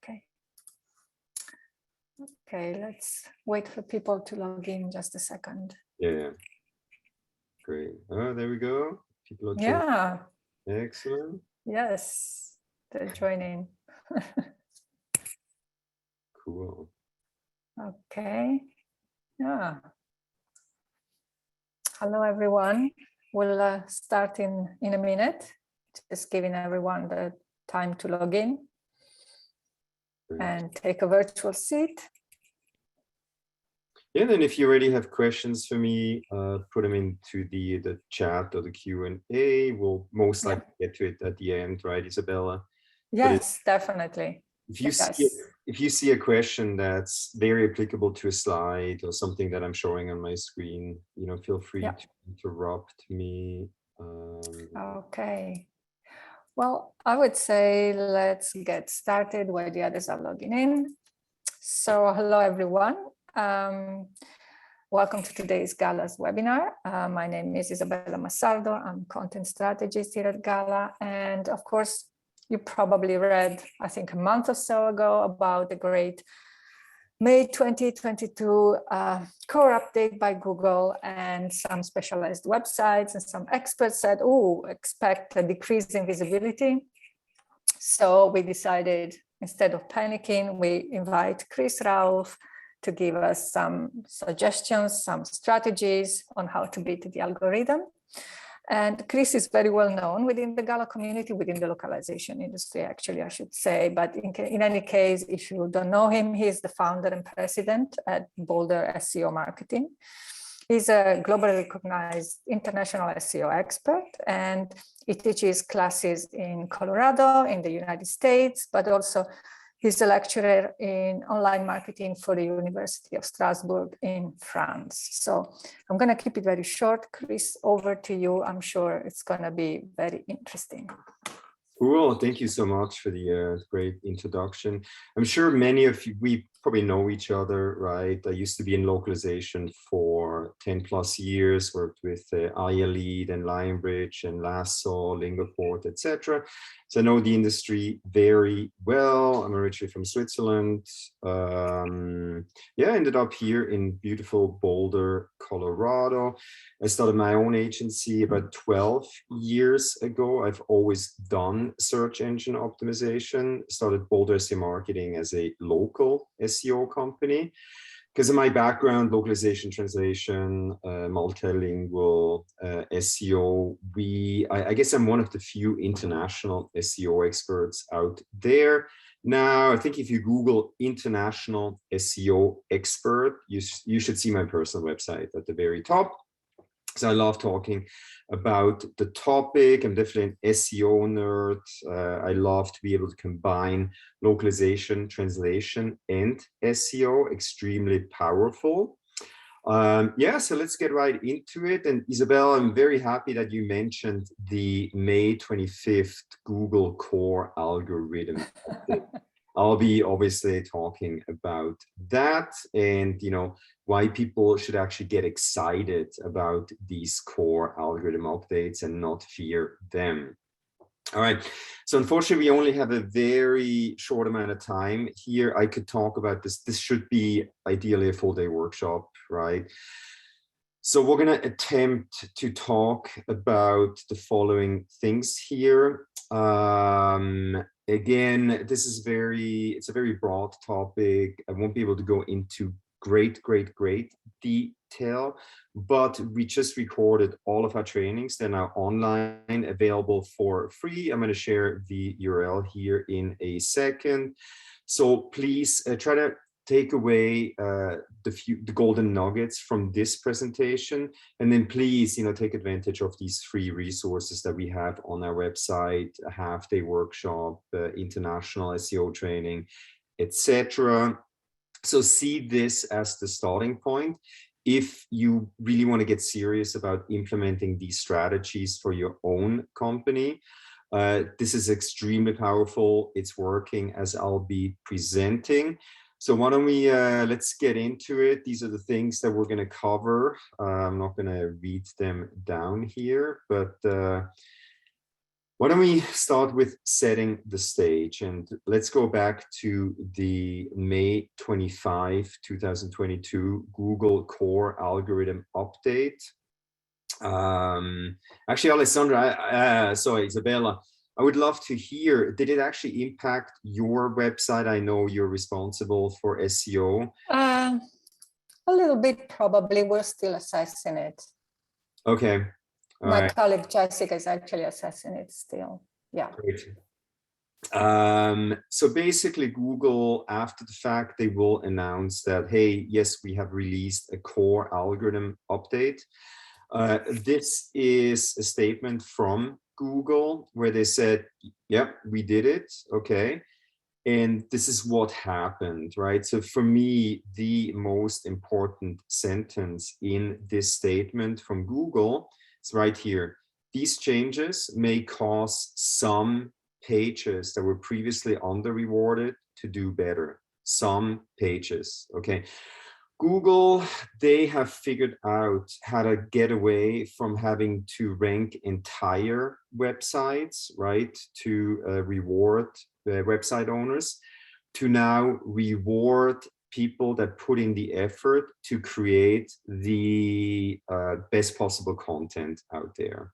Okay. Okay, let's wait for people to log in just a second. Yeah. Great. Oh, there we go. People are joining. Yeah. Excellent. Yes, they're joining. Cool. Okay. Yeah. Hello, everyone. We'll start in a minute. Just giving everyone the time to log in and take a virtual seat. Yeah, then if you already have questions for me, put them into the chat or the Q&A. We'll most likely get to it at the end, right, Isabella? Yes, definitely. If you see a question that's very applicable to a slide or something that I'm showing on my screen, you know, feel free to interrupt me. Okay. Well, I would say let's get started while the others are logging in. So hello, everyone. Welcome to today's Gala's webinar. My name is Isabella Massardo. I'm content strategist here at Gala. And of course, you probably read, I think a month or so ago, about the great May 2022 core update by Google, and some specialized websites and some experts said, oh, expect a decrease in visibility. So we decided, instead of panicking, we invite Chris Raulf to give us some suggestions, some strategies on how to beat the algorithm. And Chris is very well known within the Gala community, within the localization industry, actually, I should say. But in any case, if you don't know him, he's the founder and president at Boulder SEO Marketing. He's a globally recognized international SEO expert, and he teaches classes in Colorado, in the United States, but also he's a lecturer in online marketing for the University of Strasbourg in France. So I'm going to keep it very short. Chris, over to you. I'm sure it's going to be very interesting. Cool. Thank you so much for the great introduction. I'm sure many of you, we probably know each other, right? I used to be in localization for 10 plus years, worked with ILEAD and Lionbridge and Lasso, Lingoport, etc. So I know the industry very well. I'm originally from Switzerland. Yeah, I ended up here in beautiful Boulder, Colorado. I started my own agency about 12 years ago. I've always done search engine optimization. Started Boulder SEO Marketing as a local SEO company. Because of my background, localization, translation, multilingual, SEO, I guess I'm one of the few international SEO experts out there. Now, I think if you Google international SEO expert, you should see my personal website at the very top. So I love talking about the topic. I'm definitely an SEO nerd. I love to be able to combine localization, translation, and SEO. Extremely powerful. Yeah, so let's get right into it. And Isabel, I'm very happy that you mentioned the May 25th Google Core algorithm. I'll be obviously talking about that, and why people should actually get excited about these core algorithm updates and not fear them. All right, so unfortunately, we only have a very short amount of time here. I could talk about this. This should be ideally a full-day workshop, right? So we're going to attempt to talk about the following things here. Again, this is it's a very broad topic. I won't be able to go into great detail, but we just recorded all of our trainings. They're now online, available for free. I'm going to share the URL here in a second. So please try to take away the golden nuggets from this presentation, and then please, take advantage of these free resources that we have on our website: a half-day workshop, international SEO training, etc. So see this as the starting point. If you really want to get serious about implementing these strategies for your own company, this is extremely powerful. It's working as I'll be presenting. So why don't we, let's get into it. These are the things that we're going to cover. I'm not going to read them down here, but Why don't we start with setting the stage, and let's go back to the May 25, 2022 Google Core Algorithm Update. Actually, Alessandra, sorry, Isabella, I would love to hear, did it actually impact your website? I know you're responsible for SEO. A little bit, probably. We're still assessing it. Okay. My colleague Jessica is actually assessing it still. Yeah. Great. So basically Google, after the fact, they will announce that, hey, yes, we have released a core algorithm update. This is a statement from Google where they said, yep, we did it. Okay. And this is what happened, right? So for me, the most important sentence in this statement from Google is right here. These changes may cause some pages that were previously under-rewarded to do better. Some pages, okay? Google, they have figured out how to get away from having to rank entire websites, right, to reward the website owners, to now reward people that put in the effort to create the best possible content out there.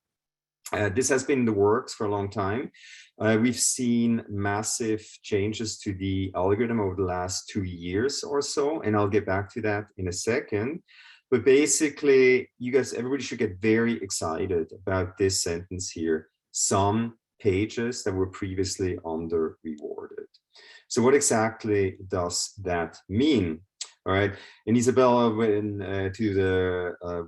This has been in the works for a long time. We've seen massive changes to the algorithm over the last 2 years or so, and I'll get back to that in a second. But basically, you guys, everybody should get very excited about this sentence here. Some pages that were previously under-rewarded. So what exactly does that mean? All right, and Isabella, when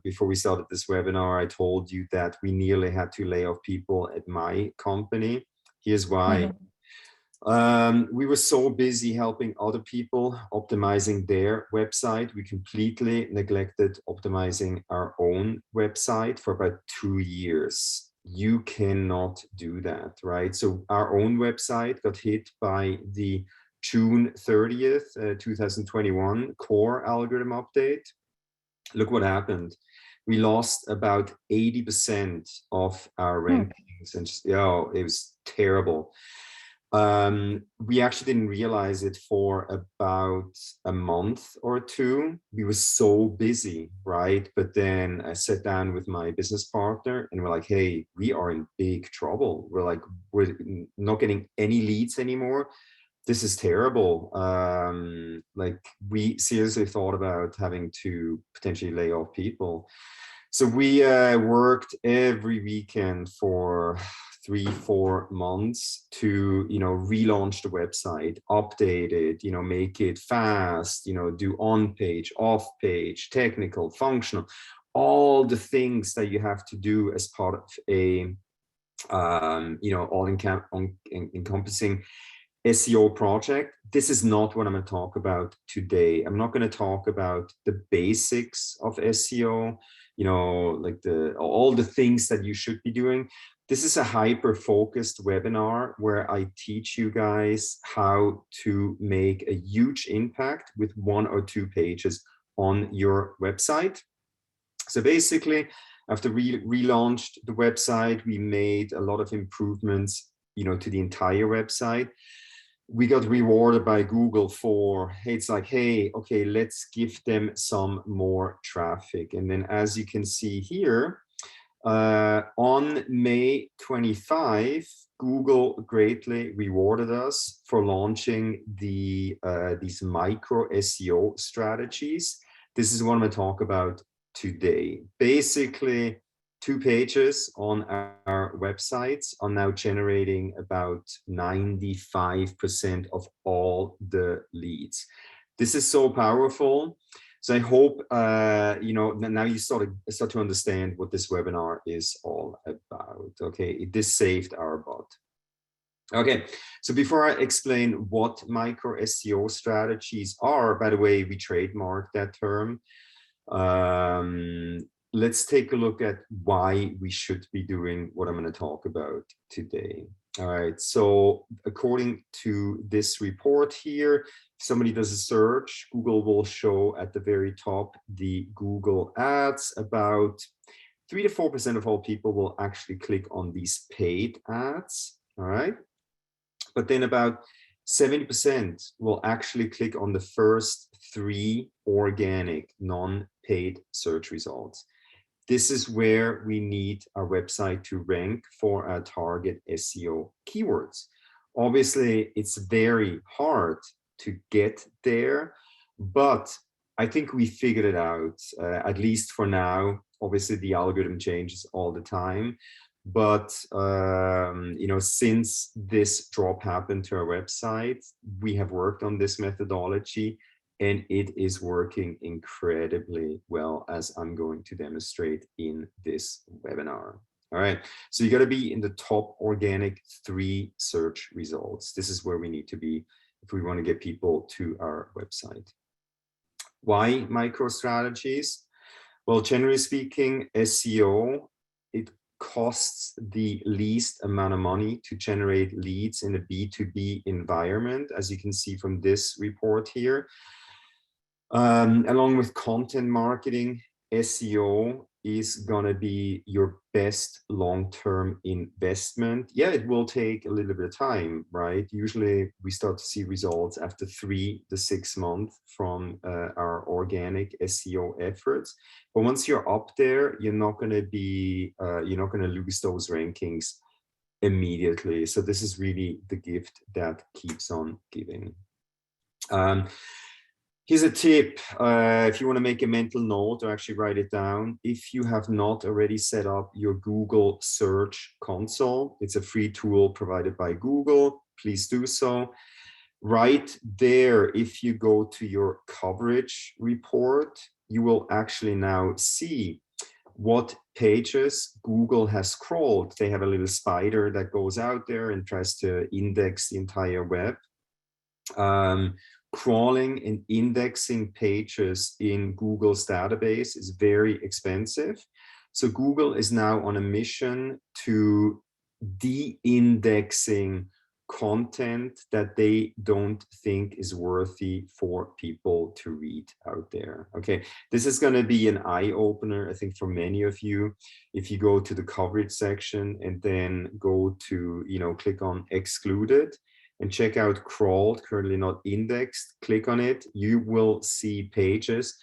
before we started this webinar, I told you that we nearly had to lay off people at my company. Here's why. We were so busy helping other people optimizing their website. We completely neglected optimizing our own website for about 2 years. You cannot do that, right? So our own website got hit by the June 30th, 2021 core algorithm update. Look what happened. We lost about 80% of our rankings, and just, it was terrible. We actually didn't realize it for about a month or two. We were so busy, right? But then I sat down with my business partner and we're like, hey, we are in big trouble. We're not getting any leads anymore. This is terrible. Like, we seriously thought about having to potentially lay off people. So we worked every weekend for 3-4 months to, relaunch the website, update it, make it fast, do on page, off page, technical, functional, all the things that you have to do as part of a, all encompassing SEO project. This is not what I'm going to talk about today. I'm not going to talk about the basics of SEO, like all the things that you should be doing. This is a hyper-focused webinar where I teach you guys how to make a huge impact with 1 or 2 pages on your website. So basically, after we relaunched the website, we made a lot of improvements, to the entire website. We got rewarded by Google for, hey, it's like, hey, okay, let's give them some more traffic. And then as you can see here, on May 25, Google greatly rewarded us for launching these micro-SEO strategies. This is what I'm going to talk about today. Basically, 2 pages on our websites are now generating about 95% of all the leads. This is so powerful. So I hope, now you start to understand what this webinar is all about. Okay, this saved our butt. Okay, so before I explain what micro-SEO strategies are, by the way, we trademarked that term. Let's take a look at why we should be doing what I'm going to talk about today. All right, so according to this report here, if somebody does a search, Google will show at the very top the Google ads. About 3 to 4% of all people will actually click on these paid ads, all right? But then about 70% will actually click on the first 3 organic, non-paid search results. This is where we need our website to rank for our target SEO keywords. Obviously, it's very hard to get there, but I think we figured it out, at least for now. Obviously, the algorithm changes all the time. But, you know, since this drop happened to our website, we have worked on this methodology, and it is working incredibly well, as I'm going to demonstrate in this webinar. All right, so you got to be in the top organic 3 search results. This is where we need to be if we want to get people to our website. Why micro strategies? Well, generally speaking, SEO, it costs the least amount of money to generate leads in a B2B environment, as you can see from this report here. Along with content marketing, SEO is going to be your best long-term investment. Yeah, it will take a little bit of time, right? Usually we start to see results after 3 to 6 months from our organic SEO efforts. But once you're up there, you're not going to lose those rankings immediately. So this is really the gift that keeps on giving. Here's a tip, if you want to make a mental note or actually write it down. If you have not already set up your Google Search Console, it's a free tool provided by Google, please do so. Right there, if you go to your coverage report, you will actually now see what pages Google has crawled. They have a little spider that goes out there and tries to index the entire web. Crawling and indexing pages in Google's database is very expensive. So Google is now on a mission to de-indexing content that they don't think is worthy for people to read out there. Okay, this is going to be an eye-opener, I think, for many of you. If you go to the coverage section and then go to, click on excluded, and check out crawled, currently not indexed, click on it, you will see pages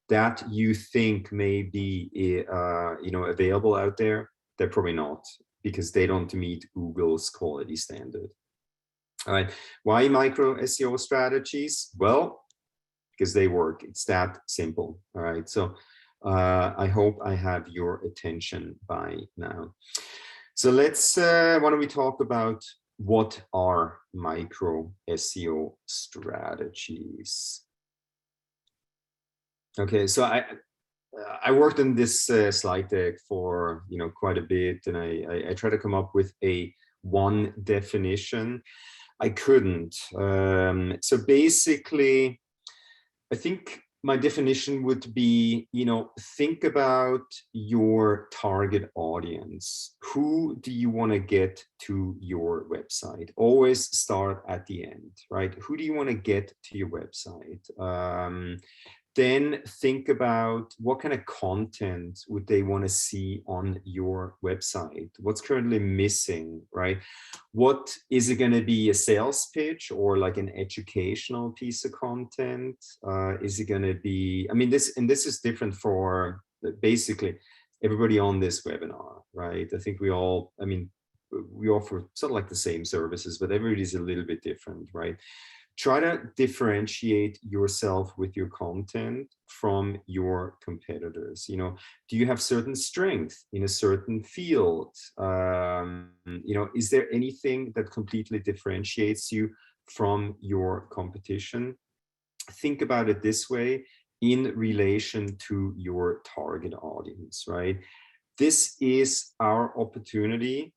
that you think may be available out there. They're probably not, because they don't meet Google's quality standard. All right, why micro SEO strategies? Well, because they work. It's that simple. All right, so I hope I have your attention by now. So let's, why don't we talk about what are micro SEO strategies? Okay, so I worked on this slide deck for quite a bit, and I try to come up with one definition. I couldn't. So basically, I think my definition would be, think about your target audience. Who do you want to get to your website? Always start at the end, right? Who do you want to get to your website? Then think about what kind of content would they want to see on your website? What's currently missing, right? What is it going to be, a sales pitch or like an educational piece of content? Is it going to be, this is different for basically everybody on this webinar, right? I think we all, we offer sort of like the same services, but everybody's a little bit different, right? Try to differentiate yourself with your content from your competitors. Do you have certain strength in a certain field? Is there anything that completely differentiates you from your competition? Think about it this way in relation to your target audience, right? This is our opportunity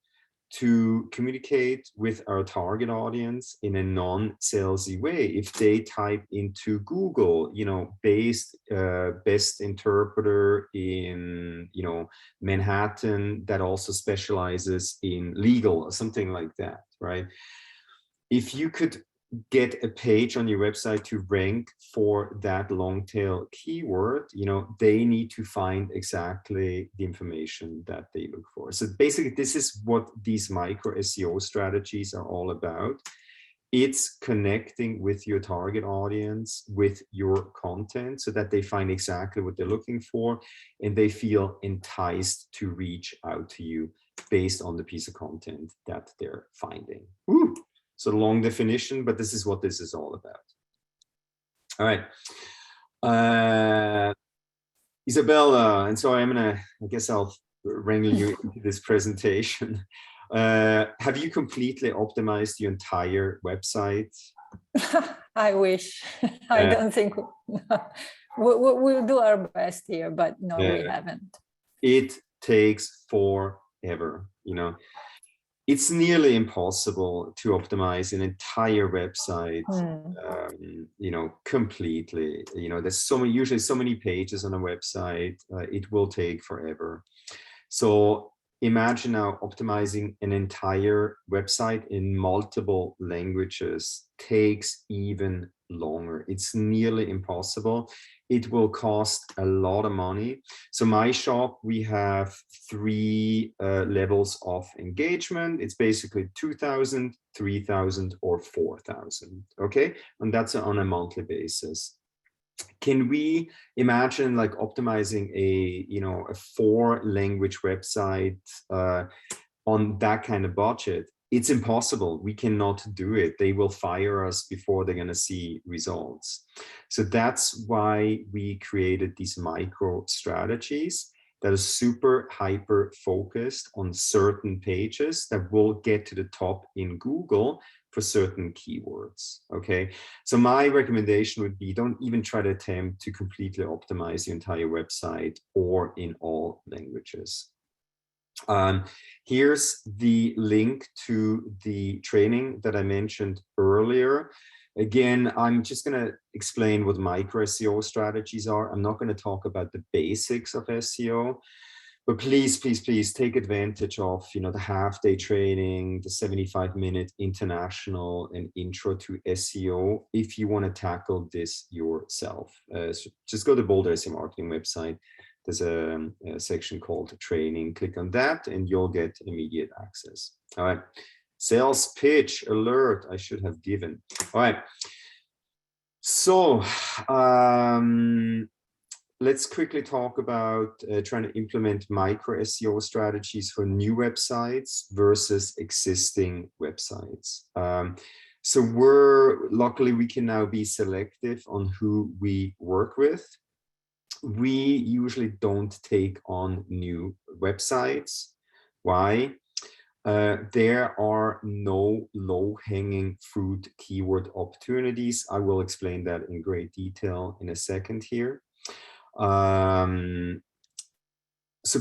to communicate with our target audience in a non-salesy way. If they type into Google, best interpreter in, Manhattan that also specializes in legal or something like that, right? If you could get a page on your website to rank for that long tail keyword, you know, they need to find exactly the information that they look for. So basically, this is what these micro SEO strategies are all about. It's connecting with your target audience, with your content, so that they find exactly what they're looking for and they feel enticed to reach out to you based on the piece of content that they're finding. Ooh, so long definition, but this is what this is all about. All right. Isabella, and so I guess I'll wrangle you into this presentation. Have you completely optimized your entire website? I wish. I don't think we'll do our best here, but no, we haven't. It takes forever, you know. It's nearly impossible to optimize an entire website, you know, completely. You know, there's usually so many pages on a website. It will take forever. So imagine now optimizing an entire website in multiple languages takes even longer. It's nearly impossible. It will cost a lot of money. So my shop, we have 3 levels of engagement. It's basically 2,000, 3,000, or 4,000. Okay, and that's on a monthly basis. Can we imagine like optimizing a, you know, a 4-language website on that kind of budget? It's impossible. We cannot do it. They will fire us before they're going to see results. So that's why we created these micro strategies that are super hyper focused on certain pages that will get to the top in Google for certain keywords. Okay, so my recommendation would be, don't even try to attempt to completely optimize your entire website or in all languages. Here's the link to the training that I mentioned earlier. Again, I'm just going to explain what micro SEO strategies are. I'm not going to talk about the basics of SEO, but please, please, please take advantage of, you know, the half-day training, the 75-minute international and intro to SEO if you want to tackle this yourself. So just go to Boulder SEO Marketing website. There's a section called training. Click on that and you'll get immediate access. All right. Sales pitch alert I should have given. All right. So let's quickly talk about trying to implement micro SEO strategies for new websites versus existing websites. So luckily we can now be selective on who we work with. We usually don't take on new websites. Why? There are no low-hanging fruit keyword opportunities. I will explain that in great detail in a second here. So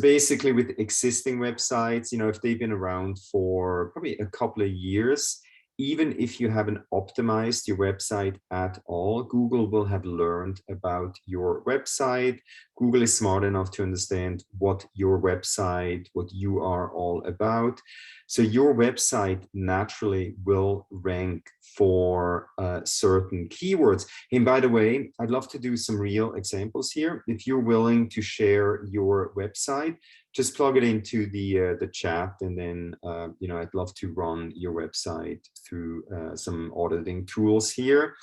basically with existing websites, you know, if they've been around for probably a couple of years, even if you haven't optimized your website at all, Google will have learned about your website. Google is smart enough to understand what your website, what you are all about. So your website naturally will rank for certain keywords. And by the way, I'd love to do some real examples here. If you're willing to share your website, just plug it into the chat, and then you know, I'd love to run your website through some auditing tools here.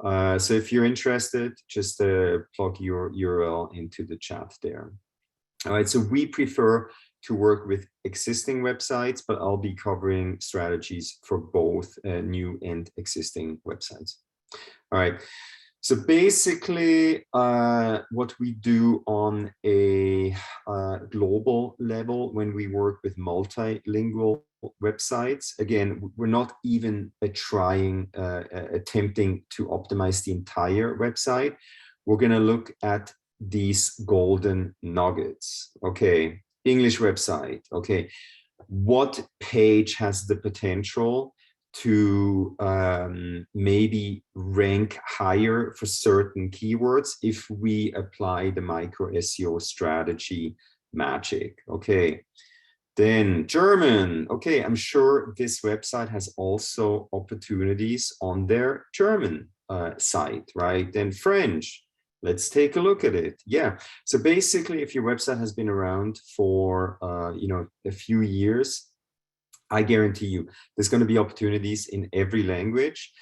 So if you're interested, just plug your URL into the chat there. All right, so we prefer to work with existing websites, but I'll be covering strategies for both new and existing websites. All right. So basically, what we do on a global level when we work with multilingual websites, again, we're not even attempting to optimize the entire website. We're going to look at these golden nuggets. Okay, English website. Okay, what page has the potential to maybe rank higher for certain keywords if we apply the micro SEO strategy magic? Okay, Then German. Okay, I'm sure this website has also opportunities on their German site, right? Then French. Let's take a look at it. Yeah. So basically, if your website has been around for a few years, I guarantee you there's going to be opportunities in every language.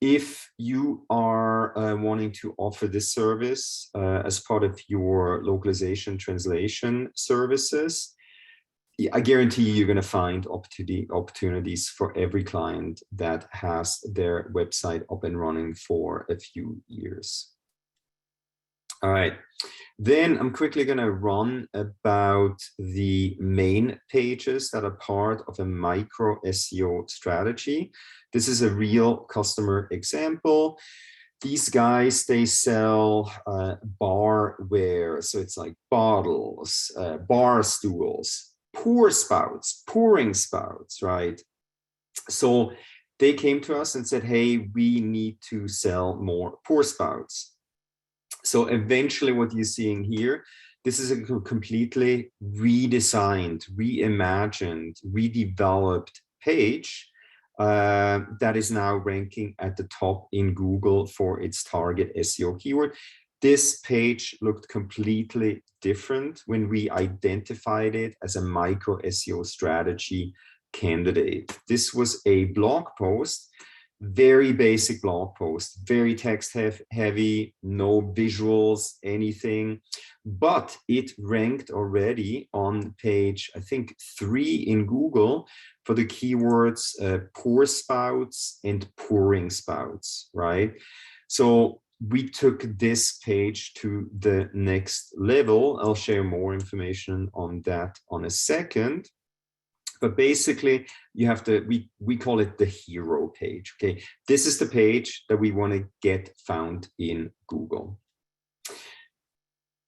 If you are wanting to offer this service as part of your localization translation services, I guarantee you're going to find opportunities for every client that has their website up and running for a few years. All right, then I'm quickly going to run about the main pages that are part of a micro SEO strategy. This is a real customer example. These guys, they sell barware, so it's like bottles, bar stools, pour spouts, pouring spouts, right? So they came to us and said, hey, we need to sell more pour spouts. So eventually what you're seeing here, this is a completely redesigned, reimagined, redeveloped page that is now ranking at the top in Google for its target SEO keyword. This page looked completely different when we identified it as a micro SEO strategy candidate. This was a blog post, very basic blog post, very text heavy, no visuals, anything, but it ranked already on page, I think 3 in Google for the keywords pour spouts and pouring spouts, right? So we took this page to the next level. I'll share more information on that on a second. But basically, you have to, we call it the hero page, okay? This is the page that we want to get found in Google.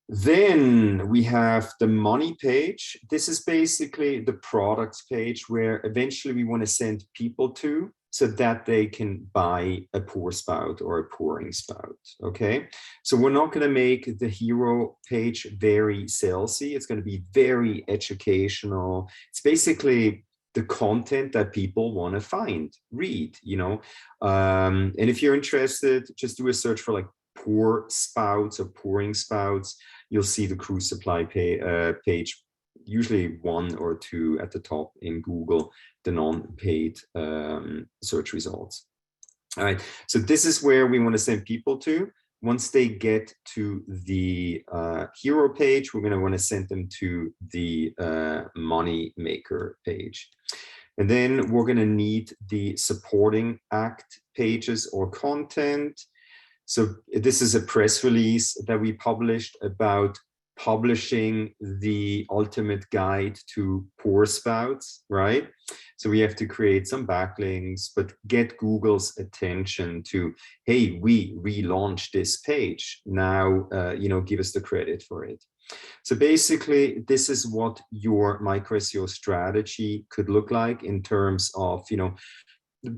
Then we have the money page. This is basically the products page where eventually we want to send people to so that they can buy a pour spout or a pouring spout, okay? So we're not going to make the hero page very salesy. It's going to be very educational. It's basically the content that people want to find, read, you know? And if you're interested, just do a search for like pour spouts or pouring spouts. You'll see the cruise supply page, usually 1 or 2 at the top in Google, the non-paid search results. All right, so this is where we want to send people to. Once they get to the hero page, we're going to want to send them to the money maker page. And then we're going to need the supporting act pages or content. So this is a press release that we published about publishing the ultimate guide to pour spouts, right? So we have to create some backlinks, but get Google's attention to, hey, we relaunched this page. Now, give us the credit for it. So basically, this is what your micro SEO strategy could look like in terms of,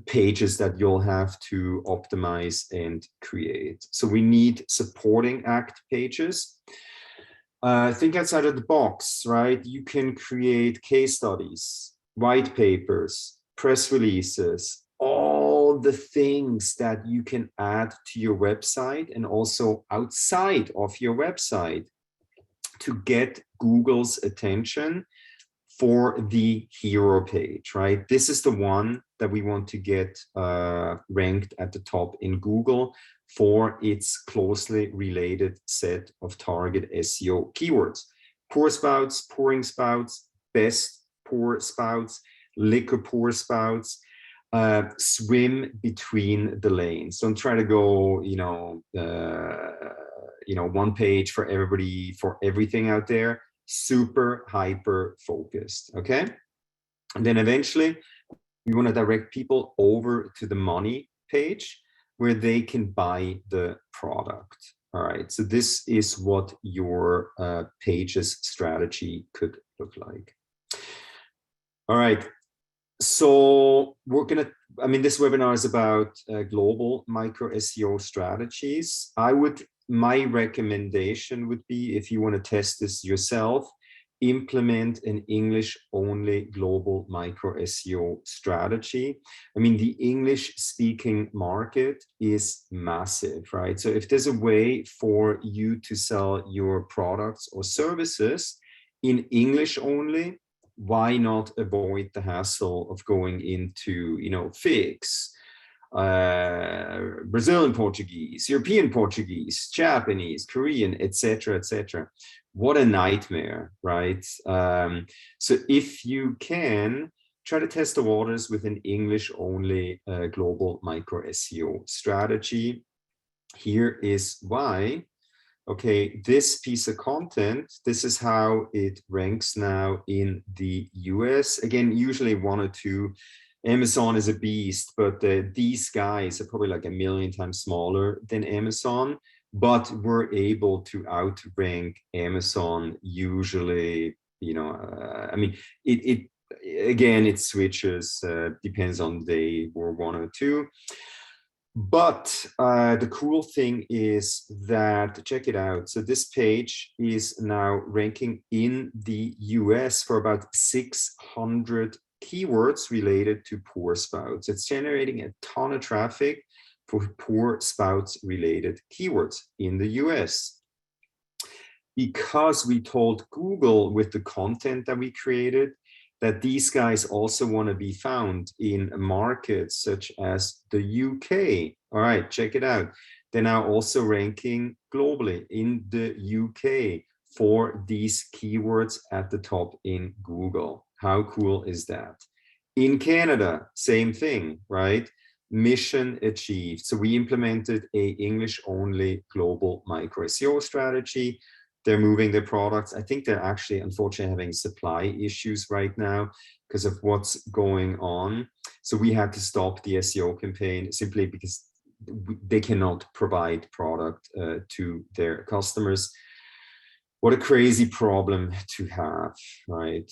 pages that you'll have to optimize and create. So we need supporting act pages. Think outside of the box, right? You can create case studies, white papers, press releases, all the things that you can add to your website and also outside of your website to get Google's attention for the hero page, right? This is the one that we want to get ranked at the top in Google for its closely related set of target SEO keywords. Pour spouts, pouring spouts, best pour spouts, liquor pour spouts, swim between the lanes. Don't try to go, one page for everybody, for everything out there. Super hyper focused, okay? And then eventually we want to direct people over to the money page where they can buy the product. All right, so this is what your pages strategy could look like. All right, so we're gonna, this webinar is about global micro SEO strategies. My recommendation would be, if you want to test this yourself, implement an English-only global micro SEO strategy. I mean, the English-speaking market is massive, right? So if there's a way for you to sell your products or services in English only, why not avoid the hassle of going into, you know, Fix, Brazilian Portuguese, European Portuguese, Japanese, Korean, etc., etc. What a nightmare, right? So if you can, try to test the waters with an English-only global micro SEO strategy. Here is why. Okay, this piece of content, this is how it ranks now in the US. Again, usually 1 or 2. Amazon is a beast, but these guys are probably like 1 million times smaller than Amazon, but we're able to outrank Amazon usually, you know, I mean, again, it switches, depends on the day or 1 or 2. But the cool thing is that, check it out. So this page is now ranking in the US for about 600 keywords related to pour spouts. It's generating a ton of traffic for pour spouts related keywords in the US. Because we told Google with the content that we created that these guys also want to be found in markets such as the UK. All right, check it out. They're now also ranking globally in the UK for these keywords at the top in Google. How cool is that? In Canada, same thing, right? Mission achieved. So we implemented a English-only global micro SEO strategy. They're moving their products. I think they're actually, unfortunately, having supply issues right now because of what's going on. So we had to stop the SEO campaign simply because they cannot provide product to their customers. What a crazy problem to have, right?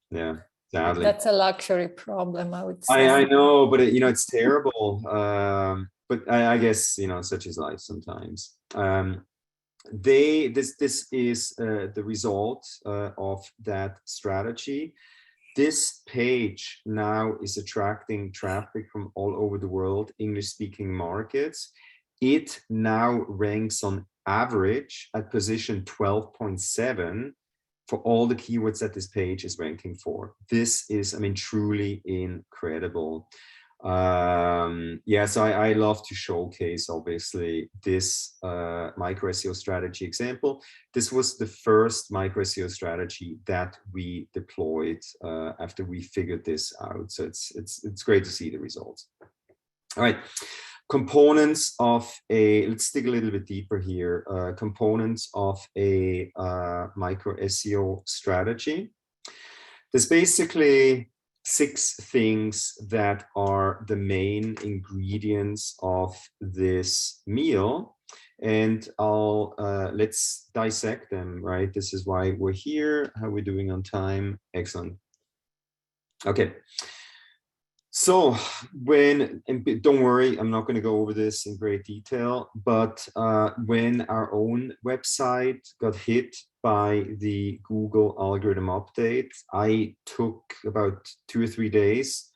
Yeah, sadly. That's a luxury problem, I would say. I know, but you know, it's terrible. But I guess, you know, such is life sometimes. This is the result of that strategy. This page now is attracting traffic from all over the world, English-speaking markets. It now ranks on average at position 12.7 for all the keywords that this page is ranking for. This is, I mean, truly incredible. Yeah, so I love to showcase, obviously, this micro SEO strategy example. This was the first micro SEO strategy that we deployed after we figured this out. So it's great to see the results. All right, components of a, let's dig a little bit deeper here. Components of a micro SEO strategy. There's basically 6 things that are the main ingredients of this meal, and let's dissect them, right? This is why we're here. How are we doing on time? Excellent. Okay. So and don't worry, I'm not going to go over this in great detail, but when our own website got hit by the Google algorithm update, I took about 2 or 3 days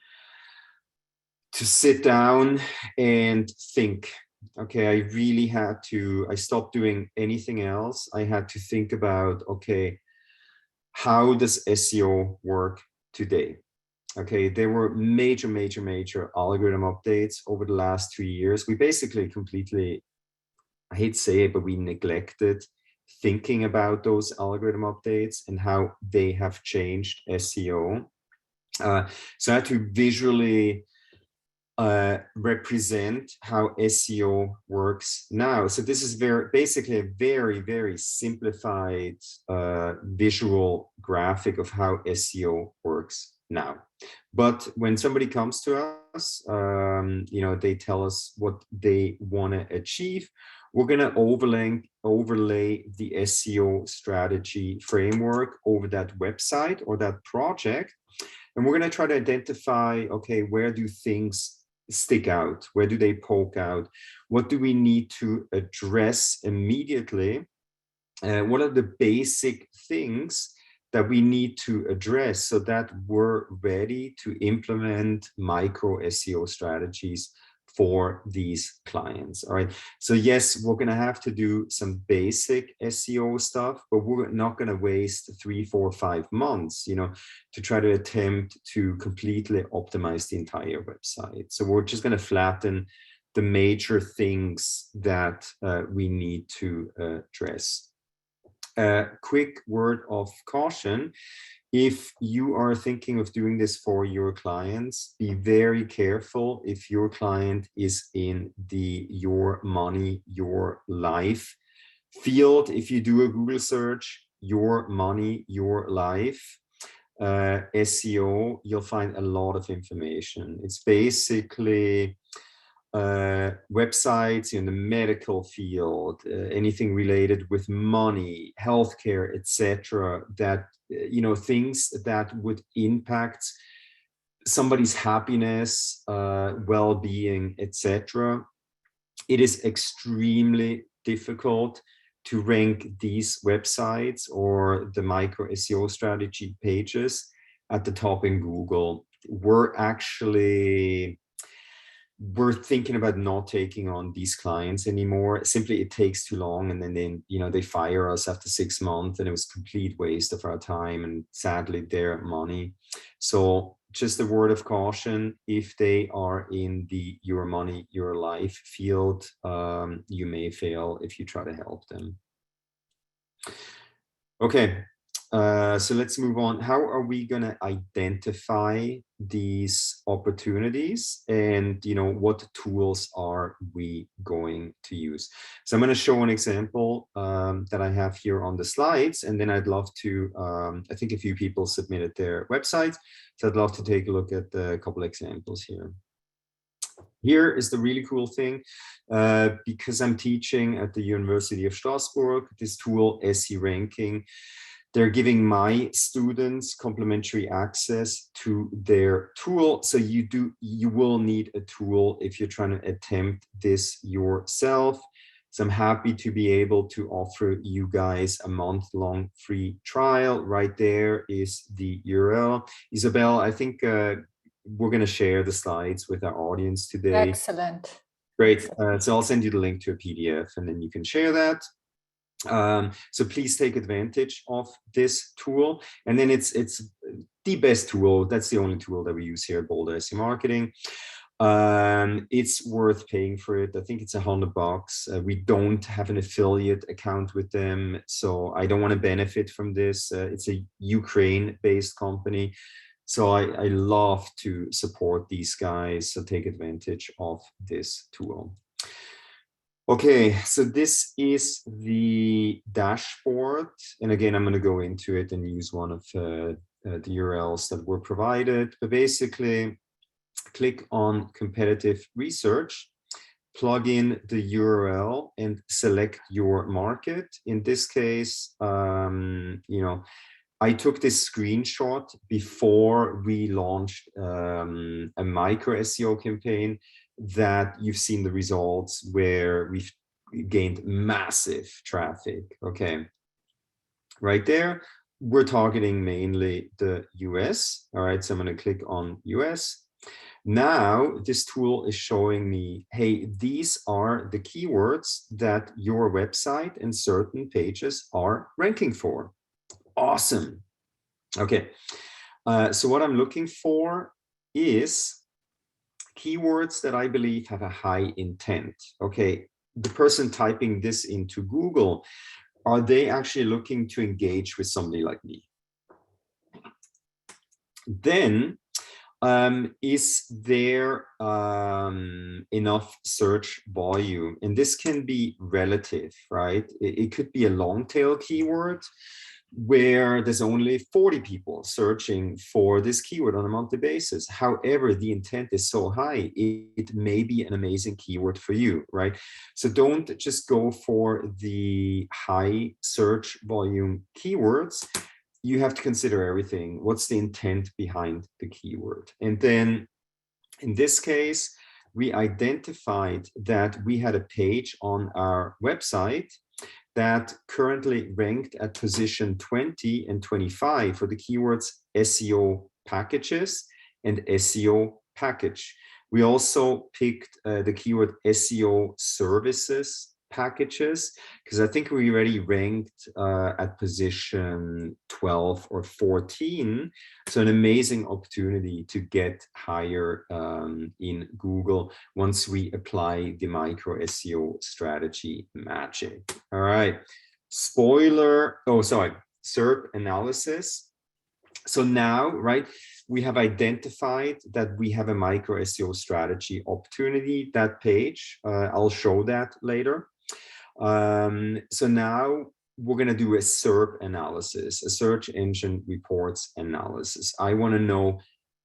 to sit down and think. Okay, I really had to, I stopped doing anything else. I had to think about, okay, how does SEO work today? Okay, there were major algorithm updates over the last 3 years. We basically completely, I hate to say it, but we neglected thinking about those algorithm updates and how they have changed SEO. So I had to visually represent how SEO works now. So this is basically a very simplified visual graphic of how SEO works now. But when somebody comes to us, you know, they tell us what they want to achieve. We're going to overlay the SEO strategy framework over that website or that project. And we're going to try to identify, okay, where do things stick out? Where do they poke out? What do we need to address immediately what are the basic things that we need to address so that we're ready to implement micro SEO strategies for these clients. All right. So yes, we're going to have to do some basic SEO stuff, but we're not going to waste 3, 4, 5 months, you know, to try to attempt to completely optimize the entire website. So we're just going to flatten the major things that we need to address. Quick word of caution. If you are thinking of doing this for your clients, be very careful if your client is in the your money, your life field. If you do a Google search, your money, your life, SEO, you'll find a lot of information. It's basically websites in the medical field, anything related with money, healthcare, etc. That, you know, things that would impact somebody's happiness, well-being, etc. It is extremely difficult to rank these websites or the micro SEO strategy pages at the top in Google. We're thinking about not taking on these clients anymore. Simply, it takes too long, and then you know, they fire us after 6 months, and it was a complete waste of our time and sadly their money. So just a word of caution: if they are in the your money, your life field, you may fail if you try to help them. Okay. So let's move on. How are we going to identify these opportunities, and, you know, what tools are we going to use? So I'm going to show an example that I have here on the slides, and then I'd love to, I think a few people submitted their websites, so I'd love to take a look at a couple examples here. Here is the really cool thing, because I'm teaching at the University of Strasbourg, this tool, SE Ranking. They're giving my students complimentary access to their tool. So you will need a tool if you're trying to attempt this yourself. So I'm happy to be able to offer you guys a month-long free trial. Right there is the URL. Isabel, I think we're going to share the slides with our audience today. Excellent. Great. So I'll send you the link to a PDF, and then you can share that. So please take advantage of this tool. And then it's the best tool. That's the only tool that we use here at Boulder SEO Marketing. It's worth paying for it. I think it's $100. We don't have an affiliate account with them, so I don't want to benefit from this. It's a Ukraine-based company, so I love to support these guys. So take advantage of this tool. Okay, so this is the dashboard. And again, I'm going to go into it and use one of the URLs that were provided. But basically, click on competitive research, plug in the URL, and select your market. In this case, you know, I took this screenshot before we launched a micro SEO campaign that you've seen the results where we've gained massive traffic. Okay, right there, we're targeting mainly the US. All right, so I'm going to click on US. Now this tool is showing me, hey, these are the keywords that your website and certain pages are ranking for. Awesome. Okay, so what I'm looking for is keywords that I believe have a high intent. Okay, the person typing this into Google, are they actually looking to engage with somebody like me? Then, is there enough search volume? And this can be relative, right? It could be a long tail keyword where there's only 40 people searching for this keyword on a monthly basis. However, the intent is so high, it may be an amazing keyword for you, right? So don't just go for the high search volume keywords. You have to consider everything. What's the intent behind the keyword? And then in this case, we identified that we had a page on our website that currently ranked at position 20 and 25 for the keywords SEO packages and SEO package. We also picked the keyword SEO services packages, because I think we already ranked at position 12 or 14. So an amazing opportunity to get higher in Google once we apply the micro SEO strategy magic. All right, spoiler, oh, sorry, SERP analysis. So now, right, we have identified that we have a micro SEO strategy opportunity, that page. I'll show that later. So now we're going to do a SERP analysis, a search engine reports analysis. I want to know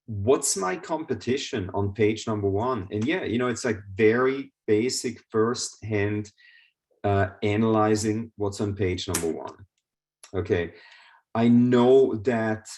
what's my competition on page number 1. And yeah, you know, it's like very basic first-hand analyzing what's on page number 1. Okay, I know that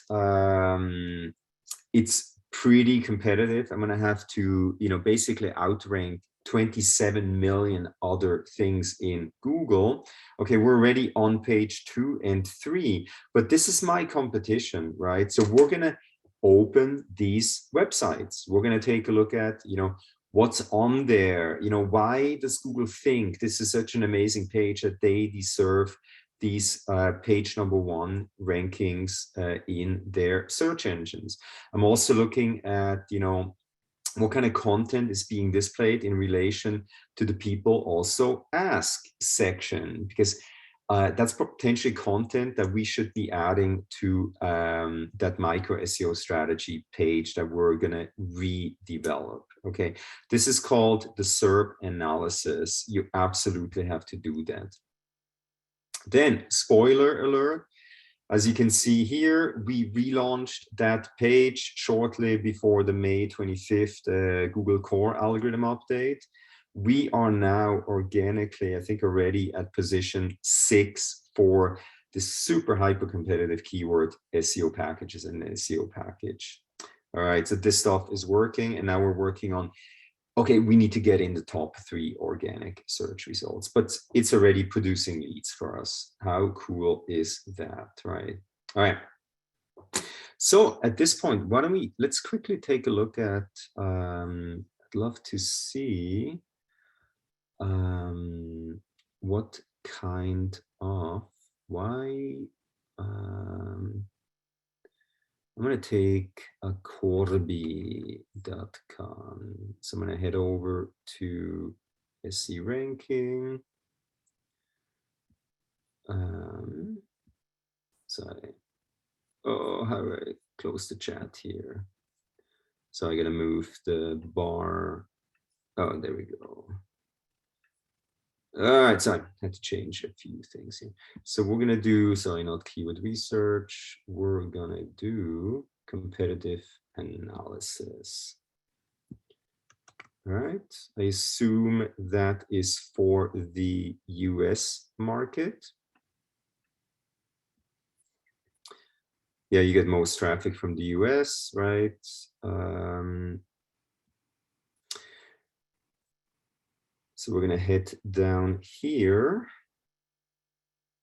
it's pretty competitive. I'm going to have to, you know, basically outrank 27 million other things in Google. Okay, we're already on page 2 and 3, but this is my competition, right? So we're going to open these websites. We're going to take a look at, you know, what's on there. You know, why does Google think this is such an amazing page that they deserve these page number 1 rankings in their search engines? I'm also looking at, you know, what kind of content is being displayed in relation to the people also ask section, because that's potentially content that we should be adding to that micro SEO strategy page that we're going to redevelop. Okay, this is called the SERP analysis. You absolutely have to do that. Then, spoiler alert, as you can see here, we relaunched that page shortly before the May 25th Google Core algorithm update. We are now organically, I think, already at position 6 for the super hyper competitive keyword SEO packages and SEO package. All right, so this stuff is working, and now we're working on, okay, we need to get in the top 3 organic search results, but it's already producing leads for us. How cool is that, right? All right. So at this point, why don't let's quickly take a look at, I'd love to see what kind of, I'm going to take a Corby.com. So I'm going to head over to SC ranking. Sorry. Oh, how do I close the chat here? So I got to move the bar. Oh, there we go. All right, so I had to change a few things here. So we're going to do, sorry, not keyword research. We're going to do competitive analysis. All right, I assume that is for the US market. Yeah, you get most traffic from the US, right? So we're going to head down here.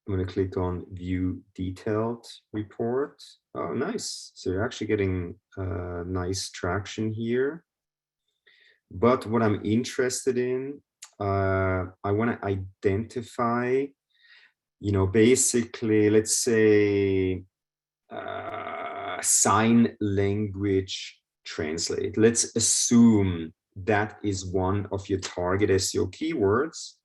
I'm going to click on view detailed report. Oh, nice. So you're actually getting nice traction here. But what I'm interested in, I want to identify, you know, basically, let's say, sign language translate. Let's assume that is one of your target SEO keywords.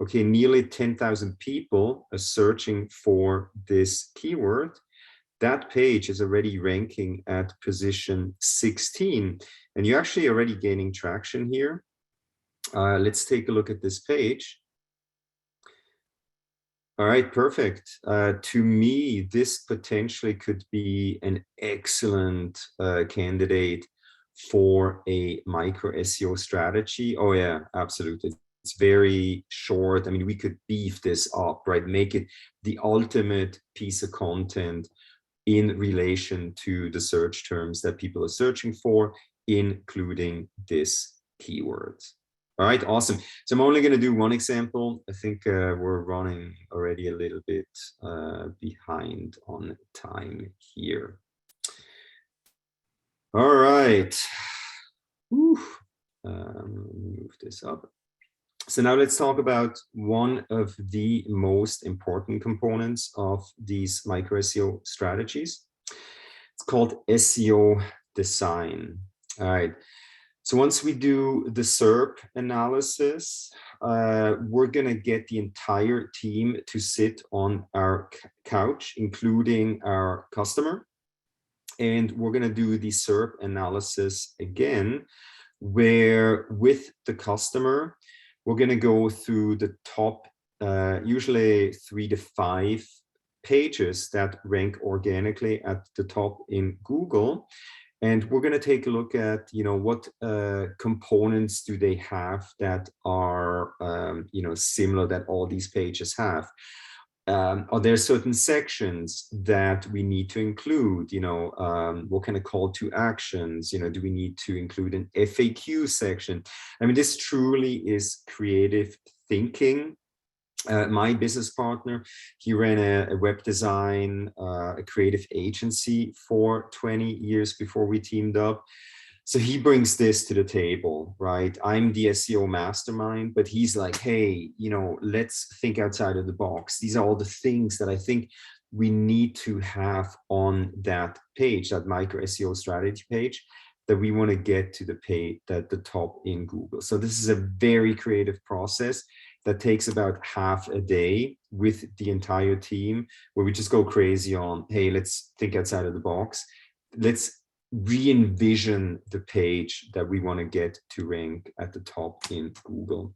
Okay, nearly 10,000 people are searching for this keyword. That page is already ranking at position 16, and you're actually already gaining traction here. Let's take a look at this page. All right, perfect. To me, this potentially could be an excellent candidate for a micro SEO strategy. Oh yeah, absolutely. It's very short. I mean, we could beef this up, right? Make it the ultimate piece of content in relation to the search terms that people are searching for, including this keyword. All right, awesome. So I'm only going to do one example. I think we're running already a little bit behind on time here. All right. Move this up. So now let's talk about one of the most important components of these micro SEO strategies. It's called SEO design. All right. So once we do the SERP analysis, we're going to get the entire team to sit on our couch, including our customer. And we're going to do the SERP analysis again, where with the customer, we're going to go through the top, usually 3 to 5 pages that rank organically at the top in Google. And we're going to take a look at, what components do they have that are, similar that all these pages have. Are there certain sections that we need to include? What kind of call to actions? Do we need to include an FAQ section? I mean, this truly is creative thinking. My business partner, he ran a web design, a creative agency for 20 years before we teamed up. So he brings this to the table, right? I'm the SEO mastermind, but he's like, hey, let's think outside of the box. These are all the things that I think we need to have on that page, that micro SEO strategy page, that we want to get to the page at the top in Google. So this is a very creative process that takes about half a day with the entire team, where we just go crazy on, hey, let's think outside of the box. Let's re-envision the page that we want to get to rank at the top in Google.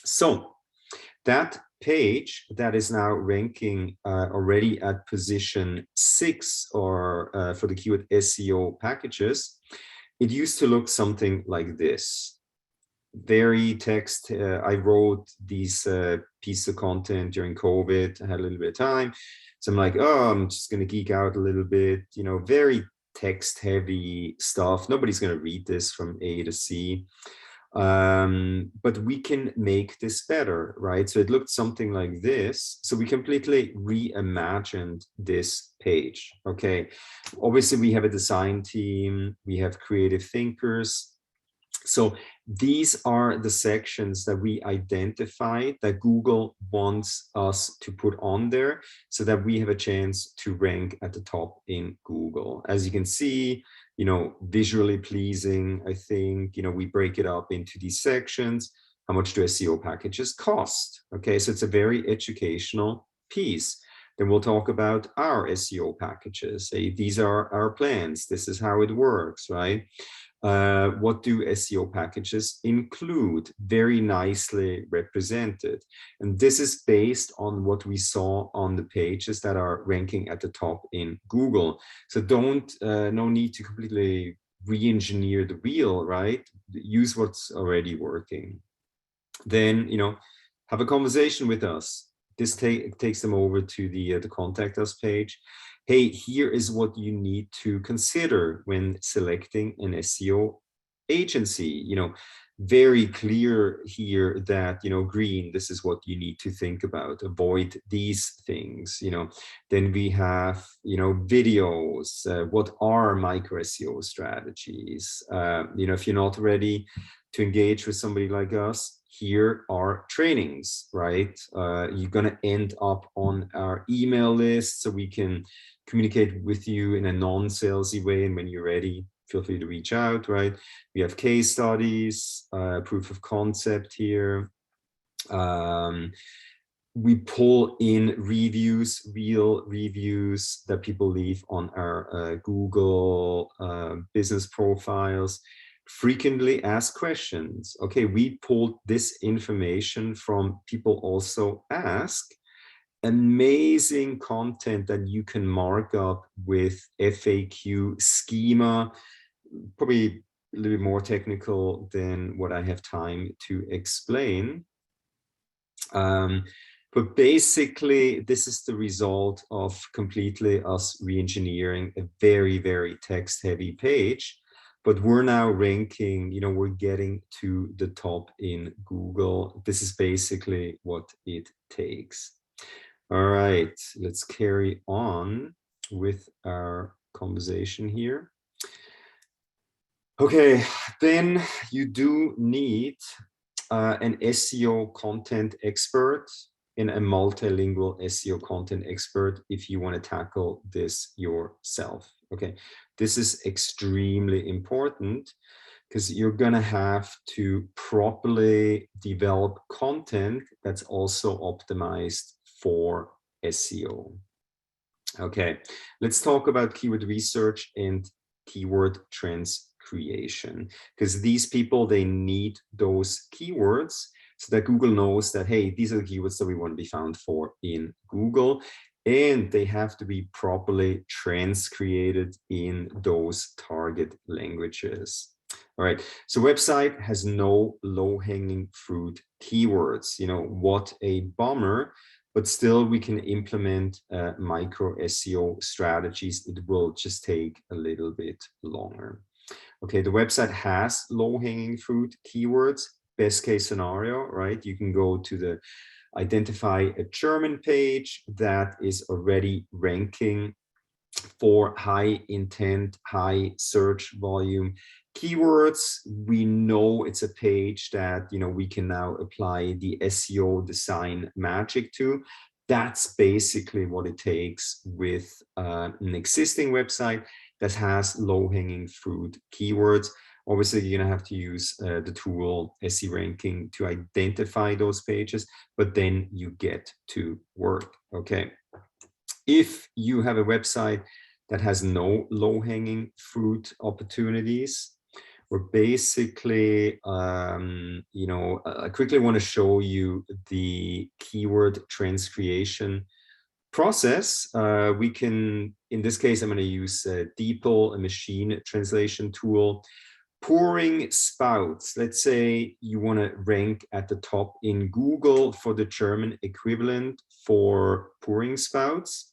So that page that is now ranking already at position 6 or for the keyword SEO packages, it used to look something like this. Very text. I wrote these pieces of content during COVID. I had a little bit of time. So I'm like, oh, I'm just going to geek out a little bit, very text heavy stuff. Nobody's going to read this from A to C. But we can make this better, right? So it looked something like this. So we completely reimagined this page. Okay. Obviously, we have a design team. We have creative thinkers. So these are the sections that we identified that Google wants us to put on there so that we have a chance to rank at the top in Google. As you can see, visually pleasing, I think, we break it up into these sections. How much do SEO packages cost? Okay, so it's a very educational piece. Then we'll talk about our SEO packages. Say, these are our plans. This is how it works, right? What do SEO packages include? Very nicely represented. And this is based on what we saw on the pages that are ranking at the top in Google. So no need to completely re-engineer the wheel, right? Use what's already working. Then, have a conversation with us. This takes them over to the contact us page. Hey, here is what you need to consider when selecting an SEO agency. Very clear here that, green, this is what you need to think about. Avoid these things. Then we have, videos. What are micro SEO strategies? If you're not ready to engage with somebody like us, here are trainings, right? You're going to end up on our email list so we can communicate with you in a non-salesy way. And when you're ready, feel free to reach out, right? We have case studies, proof of concept here. We pull in reviews, real reviews that people leave on our Google business profiles. Frequently asked questions. Okay, we pulled this information from people also ask. Amazing content that you can mark up with FAQ schema, probably a little bit more technical than what I have time to explain. But basically, this is the result of completely us re-engineering a very, very text-heavy page but we're now ranking, you know, we're getting to the top in Google. This is basically what it takes. All right, let's carry on with our conversation here. Okay, then you do need an SEO content expert and a multilingual SEO content expert if you want to tackle this yourself. Okay, this is extremely important because you're going to have to properly develop content that's also optimized for SEO. Okay, let's talk about keyword research and keyword trends creation, because these people, they need those keywords so that Google knows that, hey, these are the keywords that we want to be found for in Google, and they have to be properly transcreated in those target languages. All right, so website has no low-hanging fruit keywords. You know, what a bummer, but still we can implement micro SEO strategies. It will just take a little bit longer. Okay, the website has low-hanging fruit keywords. Best case scenario, right? You can go to the identify a German page that is already ranking for high intent, high search volume keywords. We know it's a page that, you know, we can now apply the SEO design magic to. That's basically what it takes with an existing website that has low-hanging fruit keywords. Obviously, you're going to have to use the tool SE ranking to identify those pages, but then you get to work. Okay. If you have a website that has no low-hanging fruit opportunities, we're basically, you know, I quickly want to show you the keyword trends creation process. We can, in this case, I'm going to use DeepL, a machine translation tool. Pouring spouts. Let's say you want to rank at the top in Google for the German equivalent for pouring spouts.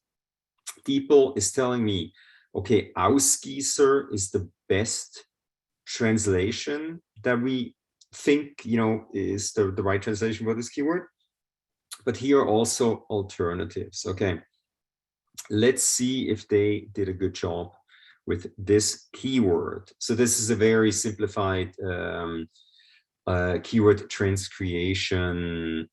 DeepL is telling me, okay, Ausgießer is the best translation that we think, you know, is the right translation for this keyword. But here are also alternatives. Okay, let's see if they did a good job with this keyword. So this is a very simplified keyword trends creation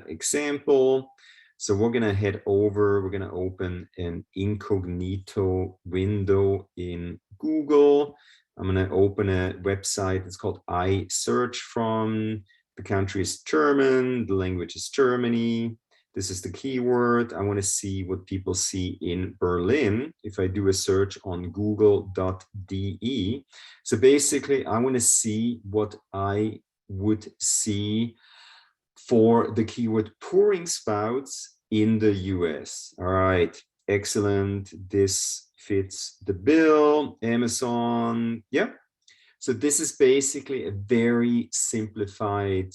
example. So we're going to head over, we're going to open an incognito window in Google. I'm going to open a website. It's called I Search From. The country is German. The language is Germany. This is the keyword. I want to see what people see in Berlin if I do a search on google.de. So basically, I want to see what I would see for the keyword pouring spouts in the US. All right, excellent. This fits the bill. Amazon, yeah. So this is basically a very simplified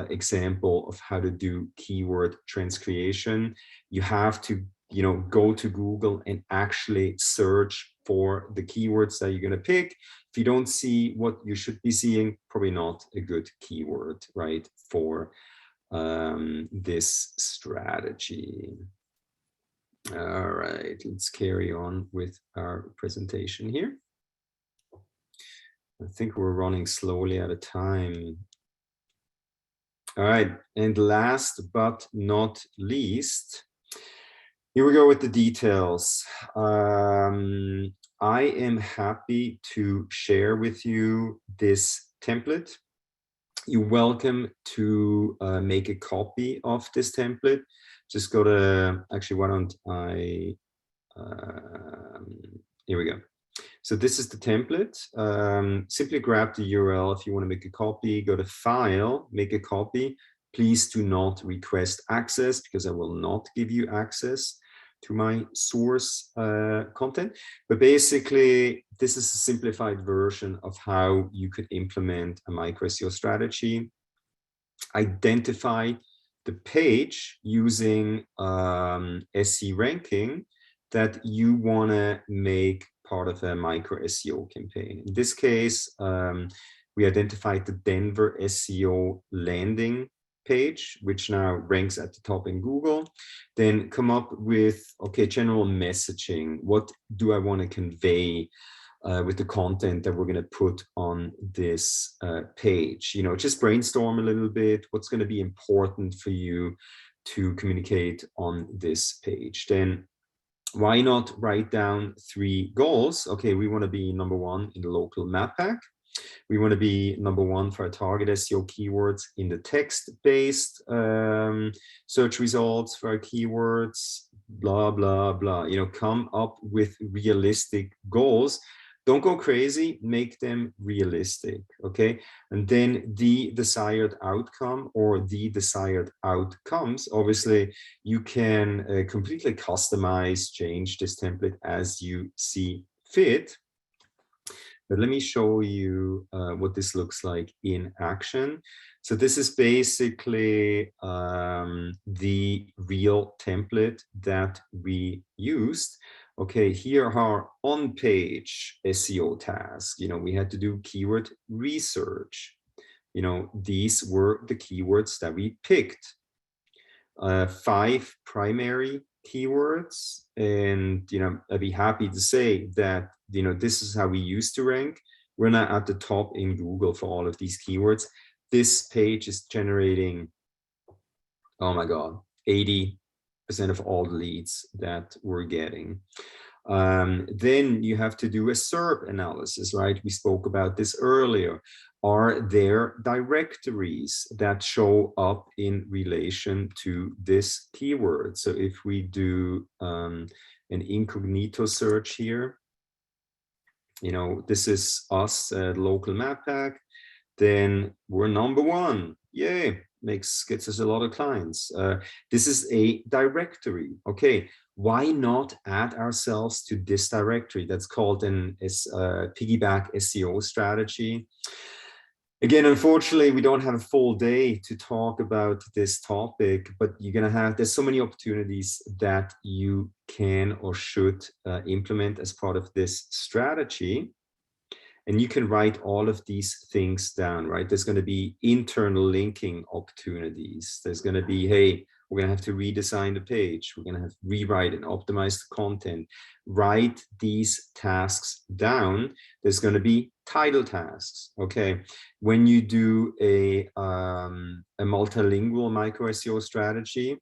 example of how to do keyword trends creation. You have to, you know, go to Google and actually search for the keywords that you're going to pick. If you don't see what you should be seeing, probably not a good keyword, right, for this strategy. All right, let's carry on with our presentation here. I think we're running slowly out of time. All right, and last but not least, here we go with the details. I am happy to share with you this template. You're welcome to make a copy of this template. Just go to, actually, why don't I, here we go. So this is the template. Simply grab the URL if you want to make a copy, go to File, make a copy. Please do not request access because I will not give you access to my source content. But basically, this is a simplified version of how you could implement a micro-SEO strategy. Identify the page using SE ranking that you want to make part of a micro-SEO campaign. In this case, we identified the Denver SEO landing page, which now ranks at the top in Google. Then come up with, okay, general messaging. What do I want to convey with the content that we're going to put on this page? You know, just brainstorm a little bit. What's going to be important for you to communicate on this page? Then why not write down 3 goals? Okay, we want to be number 1 in the local map pack. We want to be number 1 for our target SEO keywords in the text-based search results for our keywords, blah, blah, blah. You know, come up with realistic goals. Don't go crazy, make them realistic, okay? And then the desired outcome or the desired outcomes, obviously you can completely customize, change this template as you see fit. But let me show you what this looks like in action. So this is basically the real template that we used. Okay, here are on-page SEO tasks. You know, we had to do keyword research. You know, these were the keywords that we picked. 5 primary keywords. And, you know, I'd be happy to say that, you know, this is how we used to rank. We're not at the top in Google for all of these keywords. This page is generating, oh my God, 80% of all the leads that we're getting. Then you have to do a SERP analysis, right? We spoke about this earlier. Are there directories that show up in relation to this keyword? So if we do an incognito search here, you know, this is us at local map pack, then we're number 1. Yay, gets us a lot of clients. This is a directory. Okay, why not add ourselves to this directory? That's called an piggyback SEO strategy. Again, unfortunately, we don't have a full day to talk about this topic, but there's so many opportunities that you can or should implement as part of this strategy. And you can write all of these things down, right? There's going to be internal linking opportunities. There's going to be, hey, we're going to have to redesign the page. We're going to have to rewrite and optimize the content. Write these tasks down. There's going to be title tasks. Okay. When you do a multilingual micro SEO strategy,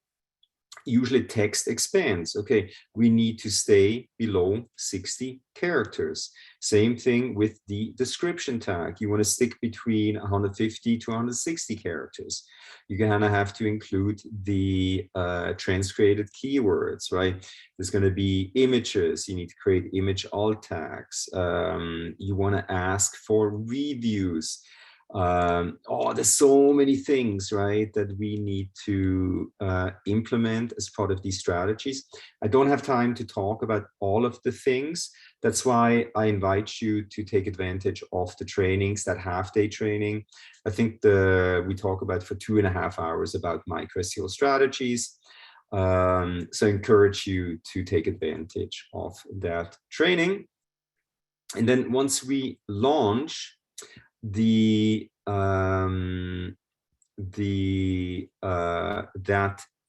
usually text expands. Okay, we need to stay below 60 characters. Same thing with the description tag. You want to stick between 150 to 160 characters. You're gonna have to include the transcreated keywords, right? There's going to be images. You need to create image alt tags. You want to ask for reviews. There's so many things, right, that we need to implement as part of these strategies. I don't have time to talk about all of the things. That's why I invite you to take advantage of the trainings, that half-day training. I think we talk about for 2.5 hours about micro SEO strategies. So I encourage you to take advantage of that training. And then once we launch that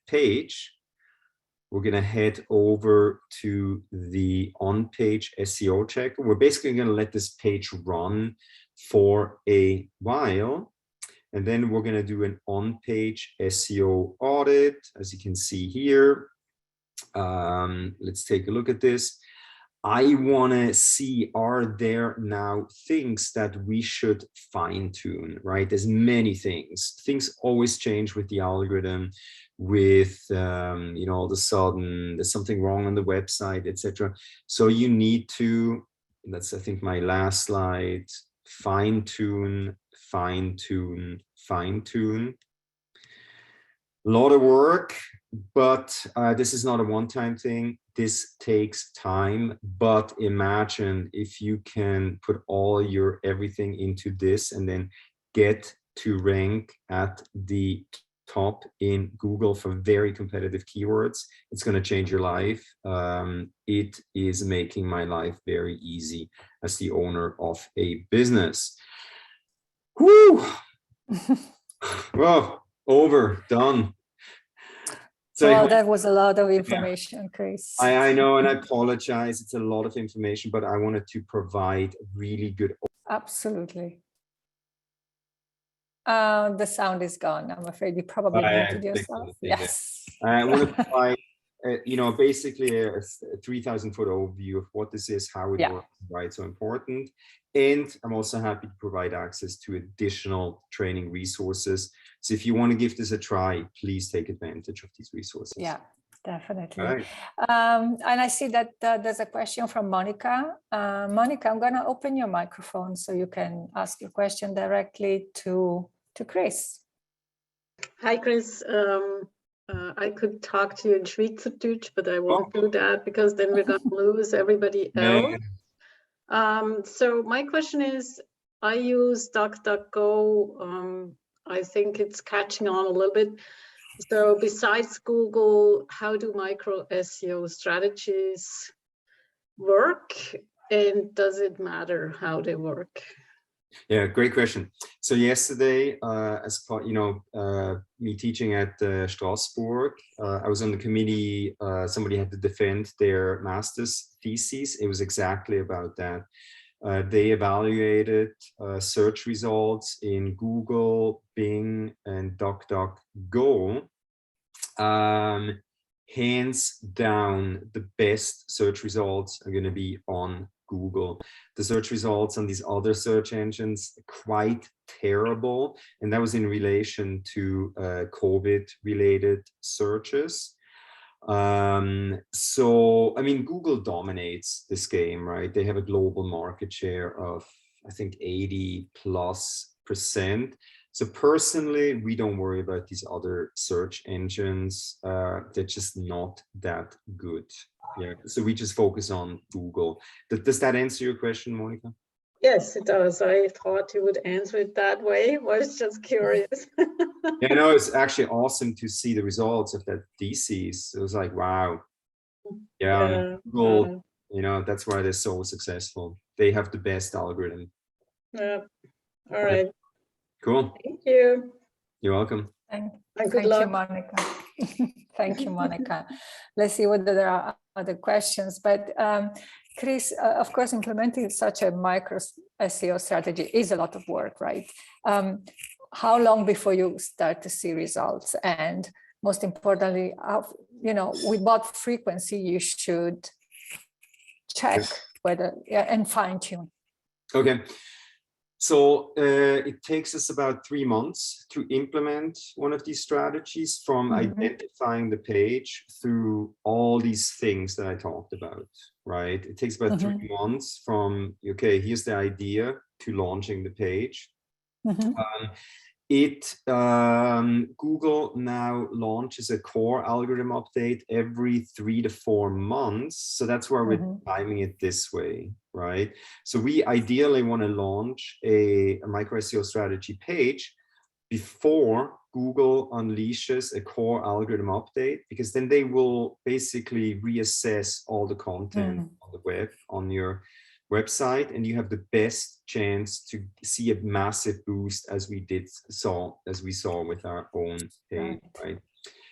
page, we're going to head over to the on-page SEO checker. We're basically going to let this page run for a while, and then we're going to do an on-page SEO audit, as you can see here. Let's take a look at this. I want to see, are there now things that we should fine tune, right? There's many things. Things always change with the algorithm, with, all of a sudden there's something wrong on the website, etc. So you need to, that's, I think, my last slide, fine tune, fine tune, fine tune. A lot of work, but this is not a one-time thing. This takes time, but imagine if you can put all everything into this and then get to rank at the top in Google for very competitive keywords. It's going to change your life. It is making my life very easy as the owner of a business. Whoo! Well, done. So well, that was a lot of information, Chris. I know, and I apologize. It's a lot of information, but I wanted to provide really good. Absolutely. The sound is gone. I'm afraid you probably muted yourself. Yes. I want to provide, basically a 3,000-foot overview of what this is, how it works, why it's so important. And I'm also happy to provide access to additional training resources. So if you want to give this a try, please take advantage of these resources. Yeah, definitely. Right. And I see that there's a question from Monica. Monica, I'm going to open your microphone so you can ask your question directly to Chris. Hi, Chris. I could talk to you in Schweizerdeutsch, but I won't do that because then we're going to lose everybody else. So my question is, I use DuckDuckGo. I think it's catching on a little bit. So besides Google, how do micro-SEO strategies work? And does it matter how they work? Yeah, great question. So yesterday, as part, me teaching at Strasbourg, I was on the committee. Somebody had to defend their master's thesis. It was exactly about that. They evaluated search results in Google, Bing, and DuckDuckGo. Hands down, the best search results are going to be on Google. The search results on these other search engines quite terrible, and that was in relation to COVID-related searches. So I mean, Google dominates this game, right? They have a global market share of, I think, 80+%. So personally, we don't worry about these other search engines. They're just not that good. Yeah. So we just focus on Google. Does that answer your question, Monica? Yes, it does. I thought you would answer it that way. I was just curious. Yeah, no, it's actually awesome to see the results of that thesis. It was like, wow. Yeah, Google, that's why they're so successful. They have the best algorithm. Yeah. All right. Cool. Thank you. You're welcome. Thank you, Monica. Thank you, Monica. Let's see whether there are other questions. But Chris, of course, implementing such a micro SEO strategy is a lot of work, right? How long before you start to see results? And most importantly, with what frequency you should check whether and fine tune. Okay. So it takes us about 3 months to implement one of these strategies, from identifying the page through all these things that I talked about, right? It takes about 3 months from, okay, here's the idea, to launching the page. Google now launches a core algorithm update every 3 to 4 months. So that's why we're timing it this way, right? So we ideally want to launch a micro SEO strategy page before Google unleashes a core algorithm update, because then they will basically reassess all the content on the web, on your website, and you have the best chance to see a massive boost as we saw with our own page, right?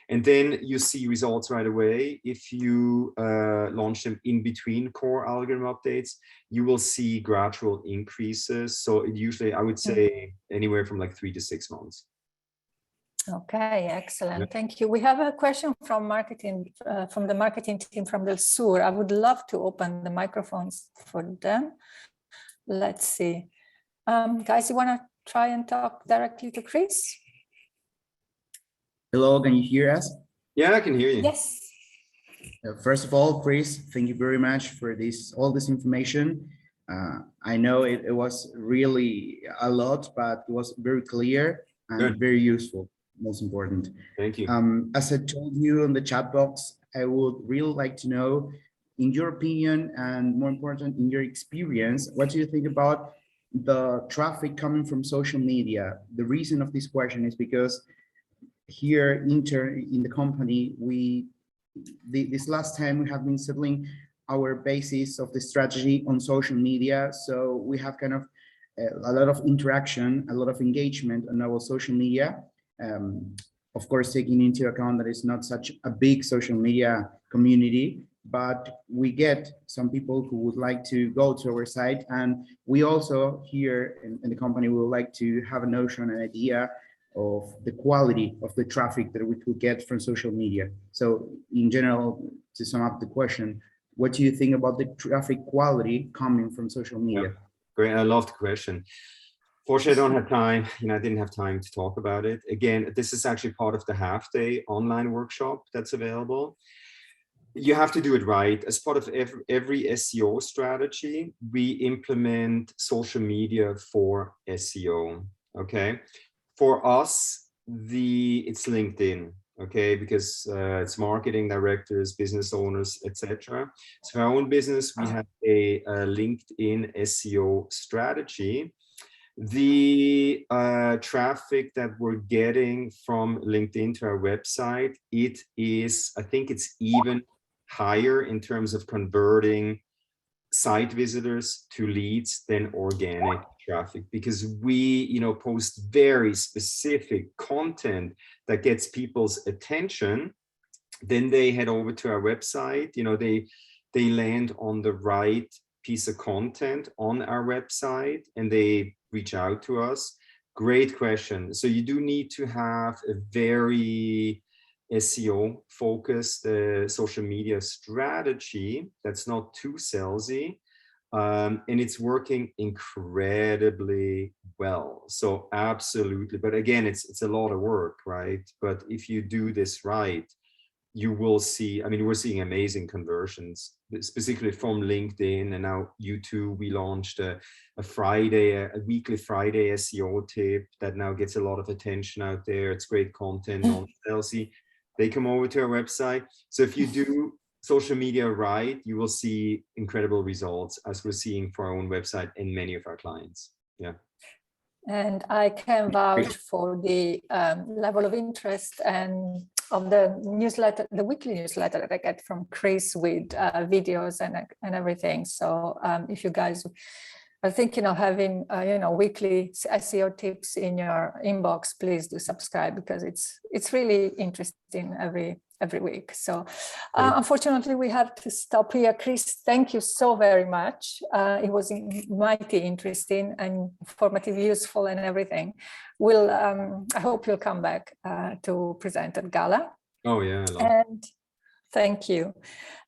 And then you see results right away. If you launch them in between core algorithm updates, you will see gradual increases. So it usually, I would say, anywhere from like 3 to 6 months. Okay, excellent. Thank you. We have a question from marketing, from the marketing team from Del Sur. I would love to open the microphones for them. Let's see. Guys, you want to try and talk directly to Chris? Hello, can you hear us? Yeah, I can hear you. Yes. First of all, Chris, thank you very much for all this information. I know it was really a lot, but it was very clear and very useful. Most important. Thank you. As I told you in the chat box, I would really like to know, in your opinion, and more important, in your experience, what do you think about the traffic coming from social media? The reason of this question is because here in the company, this last time we have been settling our basis of the strategy on social media. So we have kind of a lot of interaction, a lot of engagement on our social media. Of course, taking into account that it's not such a big social media community, but we get some people who would like to go to our site. And we also here in the company, we would like to have a notion, an idea of the quality of the traffic that we could get from social media. So in general, to sum up the question, what do you think about the traffic quality coming from social media? Yeah, great, I love the question. Fortunately, I don't have time, I didn't have time to talk about it. Again, this is actually part of the half-day online workshop that's available. You have to do it right. As part of every SEO strategy, we implement social media for SEO, okay? For us, it's LinkedIn, okay? Because it's marketing directors, business owners, etc. So for our own business, we have a LinkedIn SEO strategy. The traffic that we're getting from LinkedIn to our website, I think it's even higher in terms of converting site visitors to leads than organic traffic, because we post very specific content that gets people's attention. Then they head over to our website, they land on the right piece of content on our website and they reach out to us. Great question. So you do need to have a very SEO focused social media strategy that's not too salesy, and it's working incredibly well. So absolutely, but again, it's a lot of work, right? But if you do this right, you will see, we're seeing amazing conversions, specifically from LinkedIn and now YouTube. We launched a weekly Friday SEO tip that now gets a lot of attention out there. It's great content, non-salesy. They come over to our website. So if you do social media right, you will see incredible results, as we're seeing for our own website and many of our clients. Yeah. And I can vouch for the level of interest and of the newsletter, the weekly newsletter that I get from Chris with videos and everything. So if you guys are thinking of having weekly SEO tips in your inbox, please do subscribe, because it's really interesting every week. So unfortunately, we have to stop here. Chris, thank you so very much. It was mighty interesting and informative, useful, and everything. I hope you'll come back to present at Gala. Oh yeah, and thank you.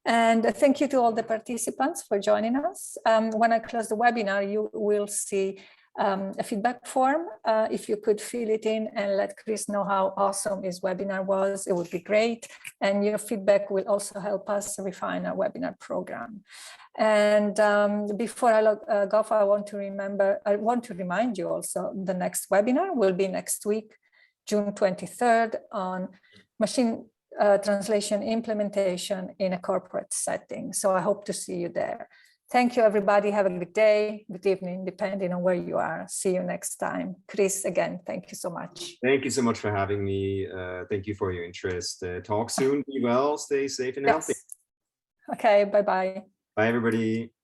And thank you to all the participants for joining us. When I close the webinar, you will see a feedback form. If you could fill it in and let Chris know how awesome his webinar was, it would be great. And your feedback will also help us refine our webinar program. And before I go off, I want to remind you also the next webinar will be next week, June 23rd, on machine translation implementation in a corporate setting. So I hope to see you there. Thank you, everybody. Have a good day, good evening, depending on where you are. See you next time. Chris, again, thank you so much. Thank you so much for having me. Thank you for your interest. Talk soon. Be well. Stay safe and healthy. Okay, bye-bye. Bye, everybody.